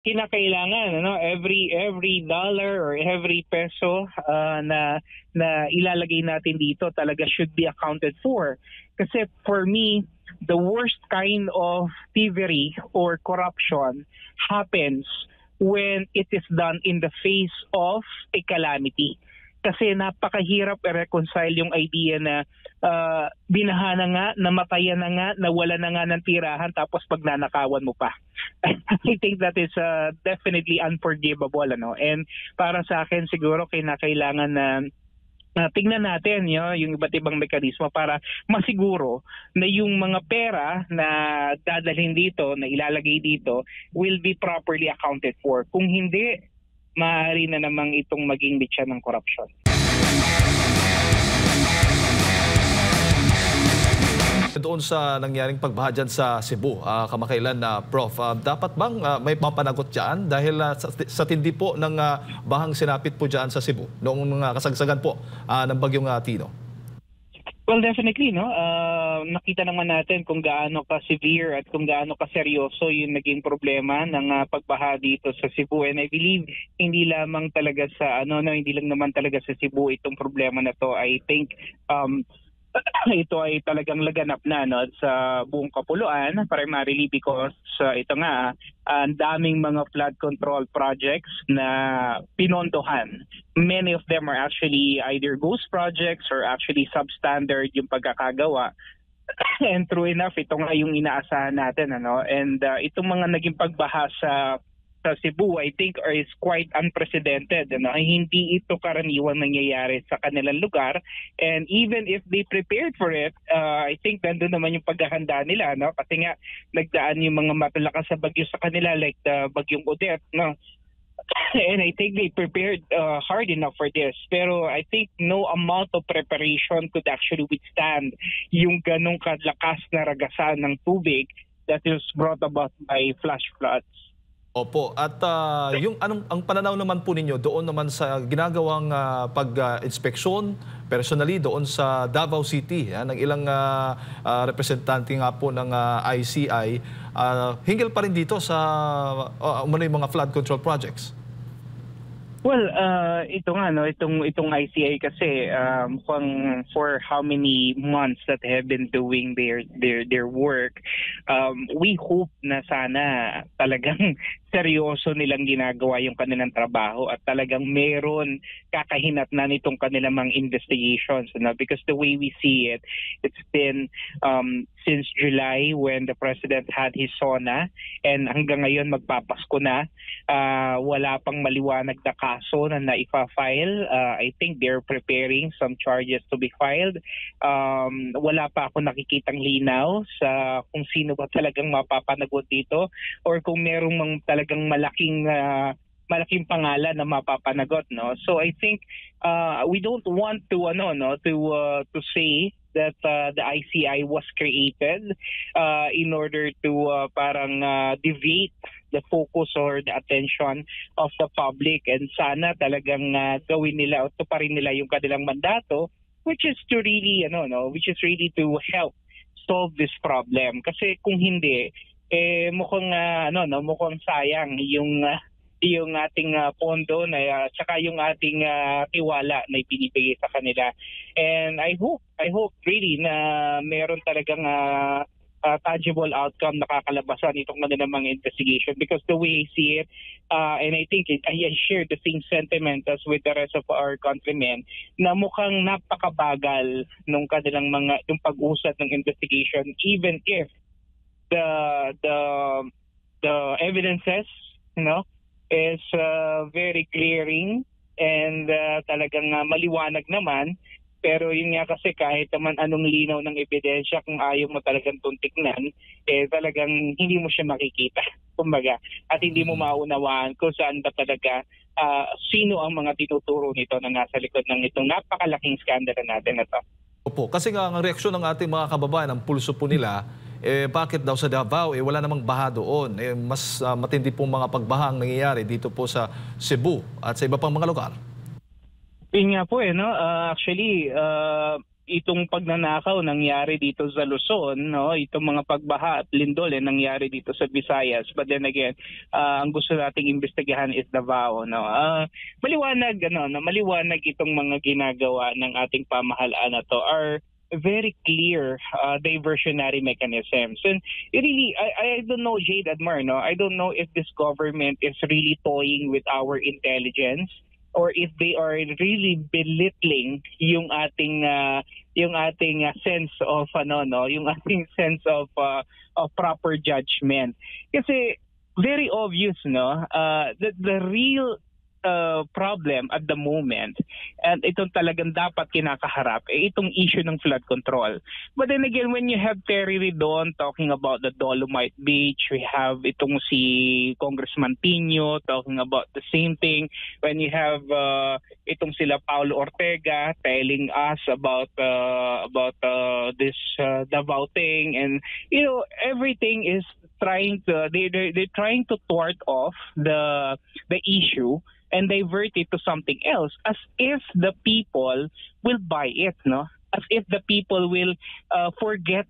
kinakailangan every dollar or every peso na ilalagay natin dito talaga should be accounted for. Kasi for me, the worst kind of thievery or corruption happens when it is done in the face of a calamity. Kasi napakahirap i-reconcile yung idea na binaha na nga, namatayan na nga, nawala na nga ng tirahan, tapos pagnanakawan mo pa. I think that is definitely unforgivable. And para sa akin siguro kinakailangan na tingnan natin yung iba't ibang mekanismo para masiguro na yung mga pera na dadalhin dito, na ilalagay dito, will be properly accounted for. Kung hindi, maaari na namang itong maging bitsa ng korupsyon. Doon sa nangyaring pagbaha dyan sa Cebu, kamakailan na Prof, dapat bang may mapanagot dyan dahil sa tindi po ng bahang sinapit po dyan sa Cebu noong kasagsagan po ng bagyong Tino? Well, definitely, nakita naman natin kung gaano ka-severe at kung gaano ka-seryoso yung naging problema ng pagbaha dito sa Cebu. And I believe hindi lamang talaga sa hindi lang naman talaga sa Cebu itong problema na to. I think ito ay talagang laganap na sa buong Kapuluan, primarily because ito nga, ang daming mga flood control projects na pinondohan. Many of them are actually either ghost projects or actually substandard yung pagkakagawa. And true enough, ito nga yung inaasahan natin. And itong mga naging pagbaha sa Cebu, I think is quite unprecedented. Hindi ito karaniwang nangyayari sa kanilang lugar. And even if they prepared for it, I think nandun naman yung paghahanda nila. Kasi nga, nagdaan yung mga matalakas sa bagyo sa kanila like the bagyong Odette. And I think they prepared hard enough for this. Pero I think no amount of preparation could actually withstand yung ganong kalakas na ragasan ng tubig that is brought about by flash floods. Opo, at ang pananaw naman po ninyo doon naman sa ginagawang pag-inspeksyon personally doon sa Davao City ng ilang representante nga po ng ICI, hinggil pa rin dito sa yung mga flood control projects? Well, ito nga itong ICI kasi for how many months that have been doing their work, we hope na sana talagang seryoso nilang ginagawa yung kanilang trabaho at talagang meron kakahinatnan nitong kanilang mga investigations, because the way we see it, it's been since July when the President had his SONA, and hanggang ngayon magpapasko na, wala pang maliwanag na kaso na naipa-file. I think they're preparing some charges to be filed. Wala pa ako nakikitang linaw sa kung sino ba talagang mapapanagot dito or kung merong talagang malaking pangalan na mapapanagot, So I think we don't want to to say that the ICI was created in order to parang deviate the focus or the attention of the public, and sana talagang gawin nila o tuparin nila yung kanilang mandato, which is to really to help solve this problem. Kasi kung hindi, mukhang sayang yung ating pondo na tsaka yung ating tiwala na ibinibigay sa kanila. And I hope really na meron talagang tangible outcome na kakalabasan itong kanilang mga investigation, because the way I see it, and I think I share the same sentiment as with the rest of our countrymen, na mukhang napakabagal nung kanilang yung pag-usad ng investigation, even if the evidences is very clearing and talagang maliwanag naman. Pero yun nga kasi kahit naman anong linaw ng ebidensya, kung ayaw mo talagang tuntignan, talagang hindi mo siya makikita, kumbaga. At hindi mo maunawaan kung saan ba talaga, sino ang mga tinuturo nito na nasa likod ng itong napakalaking skandalo natin na to. Opo, kasi nga ang reaksyon ng ating mga kababayan, ang pulso po nila, bakit daw sa Davao, wala namang baha doon. Mas matindi pong mga pagbaha ang nangyayari dito po sa Cebu at sa iba pang mga lugar. Yun nga po actually, itong pagnanakaw nangyari dito sa Luzon, no? Itong mga pagbaha at lindol nangyari dito sa Visayas. But then again, ang gusto nating imbestigahan is Davao, no? Maliwanag itong mga ginagawa ng ating pamahalaan na to are very clear diversionary mechanisms. And really, I don't know, Jade Admar, no? I don't know if this government is really toying with our intelligence, or if they are really belittling yung ating sense of yung ating sense of proper judgment. Kasi very obvious, no, the real problem at the moment, and itong talagang dapat kinakaharap, itong issue ng flood control. But then again, when you have Terry Ridon talking about the Dolomite Beach, we have itong si Congressman Pino talking about the same thing. When you have itong sila Paulo Ortega telling us about this Davao thing, and everything is they're trying to thwart off the issue and divert it to something else, as if the people will buy it, no? As if the people will forget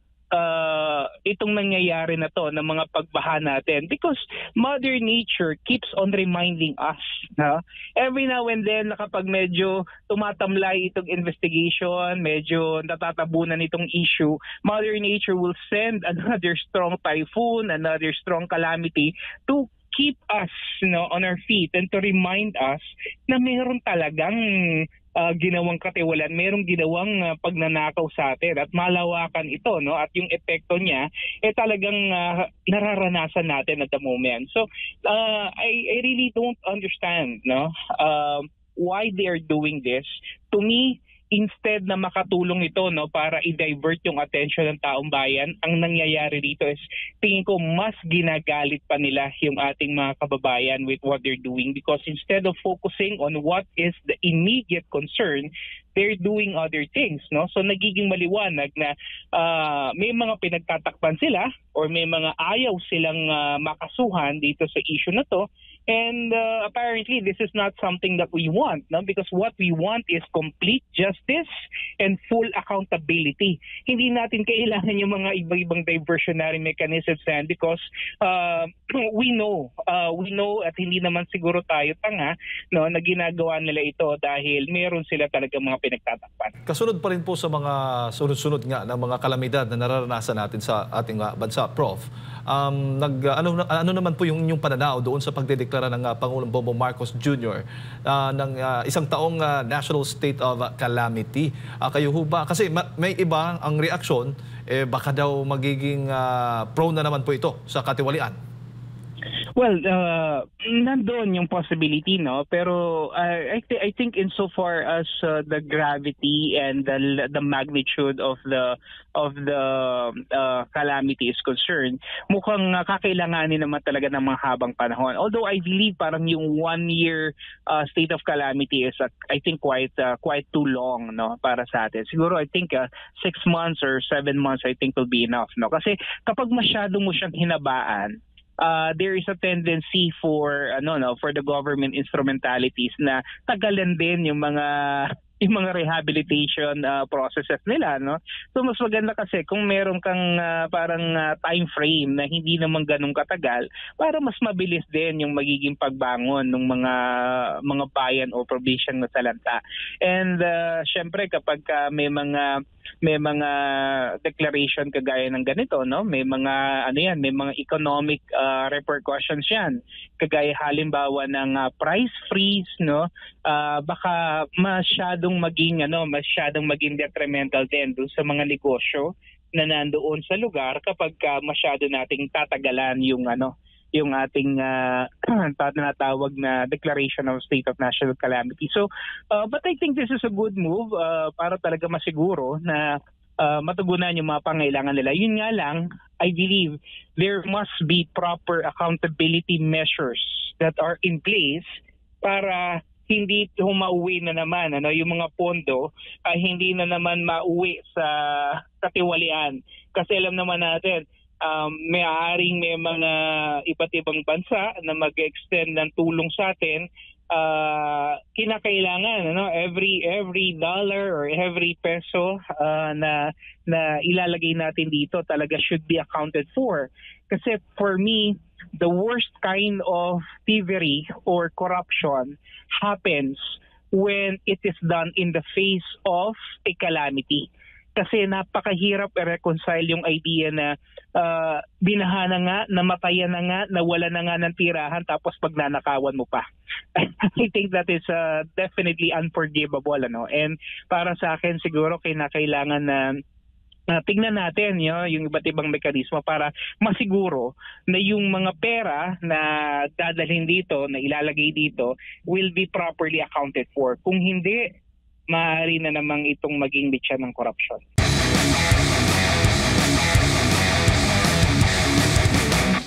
itong nangyayari na to ng mga pagbaha natin, because Mother Nature keeps on reminding us, no? Every now and then, kapag medyo tumatamlay itong investigation, medyo natatabunan itong issue, Mother Nature will send another strong typhoon, another strong calamity to keep us on our feet and to remind us na meron talagang ginawang katiwalaan, merong ginawang pagnanakaw sa atin at malawakan ito, no? At yung epekto niya talagang nararanasan natin at the moment. So I really don't understand, no, why they are doing this. To me, instead na makatulong ito, no, para i-divert yung attention ng taong bayan, ang nangyayari dito is tingin ko mas ginagalit pa nila yung ating mga kababayan with what they're doing, because instead of focusing on what is the immediate concern, they're doing other things, no? So nagiging maliwanag na may mga pinagtatakpan sila or may mga ayaw silang makasuhan dito sa issue na to. And apparently, this is not something that we want, no? Because what we want is complete justice and full accountability. Hindi natin kailangan yung mga iba-ibang diversionary mechanisms, because we know at hindi naman siguro tayo tanga, no, na ginagawa nila ito dahil meron sila talaga mga pinagtatakpan. Kasunod pa rin po sa mga sunod-sunod nga ng mga kalamidad na nararanasan natin sa ating bansa, Prof. Ano naman po yung pananaw doon sa pagdedeklara ng Pangulong Bongbong Marcos Jr. Ng isang taong national state of calamity? Kayo ho ba? Kasi may iba ang reaksyon, baka daw magiging prone na naman po ito sa katiwalian. Well, nandoon yung possibility, no? Pero I think insofar as the gravity and the magnitude of the calamity is concerned, mukhang kakailanganin naman talaga ng mga habang panahon. Although I believe parang yung 1 year state of calamity is I think quite too long, no, para sa atin. Siguro I think 6 months or 7 months I think will be enough, no? Kasi kapag masyado mo siyang hinabaan, there is a tendency for the government instrumentalities na tagalan din yung mga rehabilitation processes nila, no? So mas maganda kasi kung meron kang time frame na hindi naman ganun katagal, para mas mabilis din yung magiging pagbangon ng mga bayan o probinsyan na salanta. And syempre kapag may mga declaration kagaya ng ganito, no, may mga may mga economic repercussions yan, kagaya halimbawa ng price freeze, no, baka masyadong maging detrimental din doon sa mga negosyo na nandoon sa lugar kapag masyado nating tatagalan yung ating tinatawag na declaration of state of national calamity. So, but I think this is a good move para talaga masiguro na matugunan yung mga pangailangan nila. Yun nga lang, I believe there must be proper accountability measures that are in place para hindi humauwi na naman yung mga pondo, hindi na naman mauwi sa katiwalian. Kasi alam naman natin, may mga iba't ibang bansa na mag-extend ng tulong sa atin kinakailangan every dollar or every peso na ilalagay natin dito talaga should be accounted for. Kasi for me, the worst kind of thievery or corruption happens when it is done in the face of a calamity. Kasi napakahirap i-reconcile yung idea na binaha na nga, namatayan na nga, nawala na nga ng tirahan, tapos pagnanakawan mo pa. I think that is definitely unforgivable. And para sa akin siguro kinakailangan na tingnan natin yung iba't ibang mekanismo para masiguro na yung mga pera na dadalhin dito, na ilalagay dito, will be properly accounted for. Kung hindi, maaari na namang itong maging bitsa ng corruption.